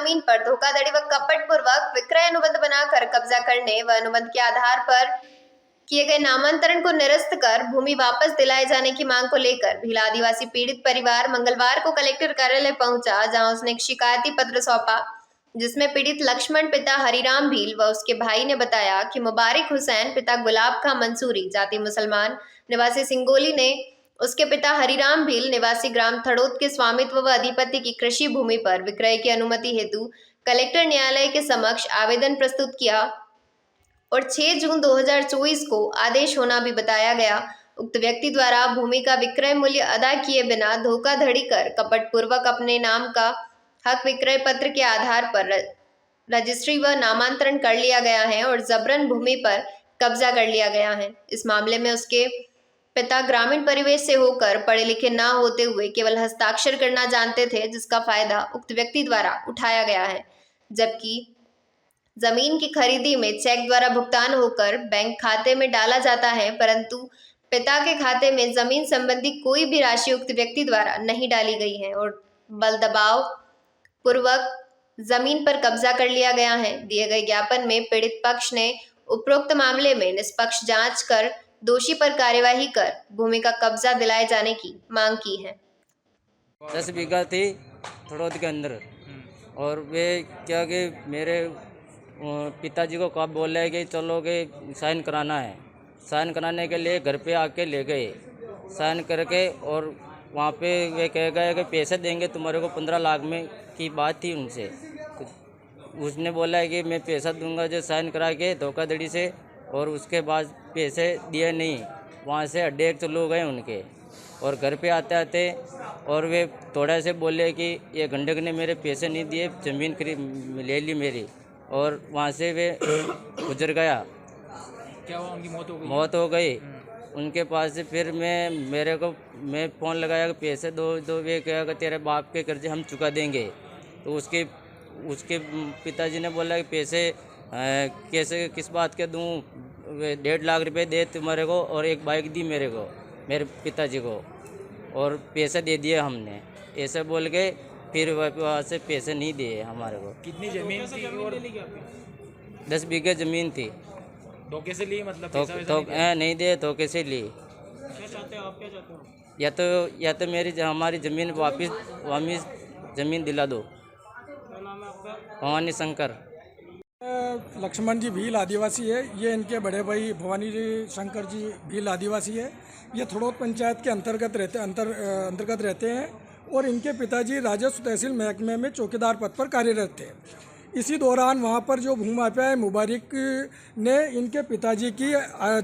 जमीन पर धोखाधड़ी व कपटपूर्वक विक्रय अनुबंध बनाकर कब्जा करने व अनुबंध के आधार पर किए गए नामांतरण को निरस्त कर भूमि वापस दिलाए जाने की मांग को लेकर भील आदिवासी पीड़ित परिवार मंगलवार को कलेक्टर कार्यालय पहुंचा, जहां उसने एक शिकायती पत्र सौंपा, जिसमें पीड़ित लक्ष्मण पिता हरिराम भील व उसके भाई ने बताया कि मुबारिक हुसैन पिता गुलाब खां मंसूरी जाति मुसलमान निवासी सिंगोली ने उसके पिता हरिराम भील निवासी ग्राम थड़ोत के स्वामित्व व अधिपति की कृषि भूमि पर विक्रय की अनुमति हेतु कलेक्टर न्यायालय के समक्ष आवेदन प्रस्तुत किया और 6 जून 2024 को आदेश होना भी बताया गया। उक्त व्यक्ति द्वारा भूमि का विक्रय मूल्य अदा किए बिना धोखाधड़ी कर कपटपूर्वक अपने नाम का हक विक्रय पत्र के आधार पर रजिस्ट्री व नामांतरण कर लिया गया है और जबरन भूमि पर कब्जा कर लिया गया है। इस मामले में उसके पिता ग्रामीण परिवेश से होकर पढ़े लिखे ना होते हुए केवल हस्ताक्षर करना जानते थे, जिसका फायदा उक्त व्यक्ति द्वारा उठाया गया है, जबकि जमीन की खरीदी में चेक द्वारा भुगतान होकर बैंक खाते में डाला जाता है, परंतु पिता के खाते में जमीन संबंधी कोई भी राशि उक्त व्यक्ति द्वारा नहीं डाली गई है और बल दबाव पूर्वक जमीन पर कब्जा कर लिया गया है। दिए गए ज्ञापन में पीड़ित पक्ष ने उपरोक्त मामले में निष्पक्ष जांच कर दोषी पर कार्यवाही कर भूमि का कब्जा दिलाए जाने की मांग की है। 10 बीघा थी थड़ौद के अंदर, और वे क्या कि मेरे पिताजी को कब बोल रहे कि चलो कि साइन कराना है। साइन कराने के लिए घर पे आके ले गए, साइन करके, और वहाँ पे वे कह गए कि पैसे देंगे तुम्हारे को 15 लाख में की बात थी उनसे। तो उसने बोला है कि मैं पैसा दूंगा जो साइन करा के धोखाधड़ी से, और उसके बाद पैसे दिए नहीं। वहाँ से अड्डे चलो गए उनके, और घर पे आते आते और वे थोड़ा से बोले कि ये गंडक ने मेरे पैसे नहीं दिए, ज़मीन खरीद ले ली मेरी, और वहाँ से वे गुजर गया। क्या हुआ? उनकी मौत हो गई? मौत हो गई उनके पास से। फिर मैं फ़ोन लगाया कि पैसे दो वे कहा कि तेरे बाप के कर्जे हम चुका देंगे। तो उसके पिताजी ने बोला कि पैसे कैसे किस बात के दूँ, 1.5 लाख रुपए दे तुम्हारे को, और एक बाइक दी मेरे को, मेरे पिताजी को, और पैसे दे दिए हमने, ऐसे बोल के फिर वहाँ से पैसे नहीं दिए हमारे को। कितनी जमीन थी? और 10 बीघे ज़मीन थी। धोखे से ली? मतलब नहीं दिए, धोखे से ली। क्या चाहते हो आप? क्या चाहते हो? या तो मेरी हमारी ज़मीन वापस ज़मीन दिला दो। क्या नाम है आपका? भवानी शंकर। लक्ष्मण जी भील आदिवासी है। ये इनके बड़े भाई भवानी जी शंकर जी भील आदिवासी है। ये थड़ौद पंचायत के अंतर्गत रहते हैं, और इनके पिताजी राजस्व तहसील महकमे में चौकीदार पद पर कार्यरत थे। इसी दौरान वहाँ पर जो भूमाफिया है मुबारिक ने इनके पिताजी की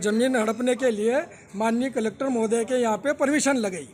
ज़मीन हड़पने के लिए माननीय कलेक्टर महोदय के यहाँ पे परमिशन लगाई।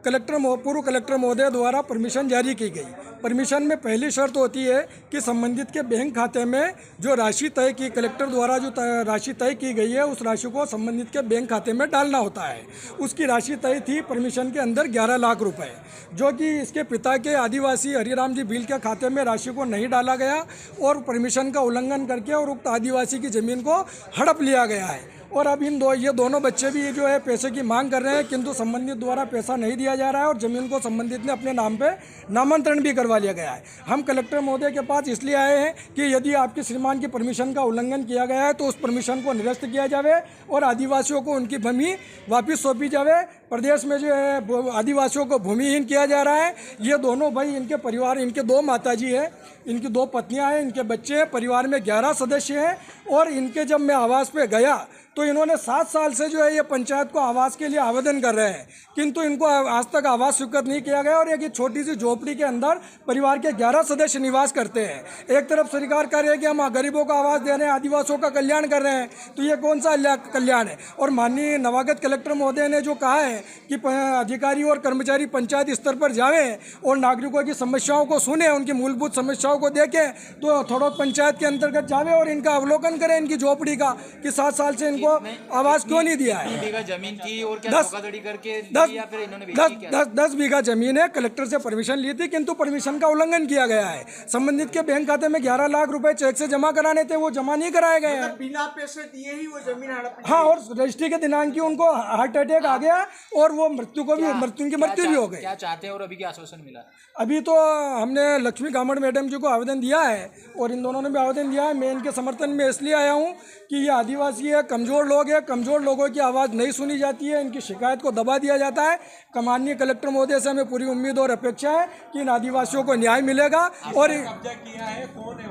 पूर्व कलेक्टर महोदय द्वारा परमिशन जारी की गई। परमिशन में पहली शर्त होती है कि संबंधित के बैंक खाते में जो राशि तय की, कलेक्टर द्वारा जो राशि तय की गई है, उस राशि को संबंधित के बैंक खाते में डालना होता है। उसकी राशि तय थी परमिशन के अंदर 11 लाख रुपए, जो कि इसके पिता के आदिवासी हरिराम जी भील के खाते में राशि को नहीं डाला गया, और परमिशन का उल्लंघन करके और उक्त आदिवासी की ज़मीन को हड़प लिया गया है। और अब ये दोनों बच्चे भी जो है पैसे की मांग कर रहे हैं, किंतु संबंधित द्वारा पैसा नहीं दिया जा रहा है, और ज़मीन को संबंधित ने अपने नाम पे नामांतरण भी करवा लिया गया है। हम कलेक्टर महोदय के पास इसलिए आए हैं कि यदि आपके श्रीमान की परमिशन का उल्लंघन किया गया है तो उस परमिशन को निरस्त किया जावे और आदिवासियों को उनकी भूमि वापस सौंपी जावे। प्रदेश में जो है आदिवासियों को भूमिहीन किया जा रहा है। ये दोनों भाई, इनके परिवार, इनके 2 माताजी हैं, इनकी 2 पत्नियां हैं, इनके बच्चे हैं, परिवार में 11 सदस्य हैं। और इनके जब मैं आवास पे गया तो इन्होंने 7 साल से जो है ये पंचायत को आवास के लिए आवेदन कर रहे हैं, किंतु इनको आज तक आवास स्वीकृत नहीं किया गया। और एक छोटी सी झोपड़ी के अंदर परिवार के 11 सदस्य निवास करते हैं। एक तरफ सरकार कह रही है कि हम गरीबों को आवास दे रहे हैं, आदिवासियों का कल्याण कर रहे हैं, तो ये कौन सा कल्याण है? और माननीय नवागत कलेक्टर महोदय ने जो कहा है कि अधिकारी और कर्मचारी पंचायत स्तर पर जाएं और नागरिकों की समस्याओं को सुने, उनकी मूलभूत समस्याओं को देखें, तो थड़ौद पंचायत के अंतर्गत जावे और इनका अवलोकन करें, इनकी झोपड़ी का, कि 7 साल से उनको आवाज़ क्यों नहीं दिया है? बीघा जमीन थी और क्या 10 धोखाधड़ी करके दस दी या फिर इन्होंने बेची क्या? 10 बीघा जमीन है, कलेक्टर से परमिशन ली थी, किंतु परमिशन का उल्लंघन किया गया है। संबंधित के बैंक खाते में 11 लाख रुपए चेक से जमा कराने थे, वो जमा नहीं कराए गए हैं। बिना पैसे दिए ही वो जमीन हड़प। हाँ, और रजिस्ट्री के दिनांक की उनको हार्ट अटैक आ गया और वो मृत्यु की मृत्यु भी हो गई। क्या चाहते हैं और अभी क्या आश्वासन मिला? अभी तो हमने लक्ष्मी कामड़ मैडम जी को आवेदन दिया है और इन दोनों ने भी आवेदन दिया है। मैं इनके समर्थन में इसलिए आया हूँ कि ये आदिवासी है, कमज़ोर लोग हैं, कमज़ोर लोगों की आवाज़ नहीं सुनी जाती है, इनकी शिकायत को दबा दिया जाता है। माननीय कलेक्टर महोदय से हमें पूरी उम्मीद और अपेक्षा है कि इन आदिवासियों को न्याय मिलेगा। और कब्जा किया है, कौन है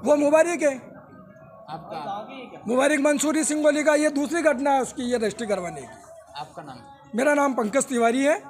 वो मुबारक है, आपका? मुबारक मंसूरी सिंगोली का ये दूसरी घटना है उसकी, ये रजिस्ट्री करवाने की। आपका नाम? मेरा नाम पंकज तिवारी है।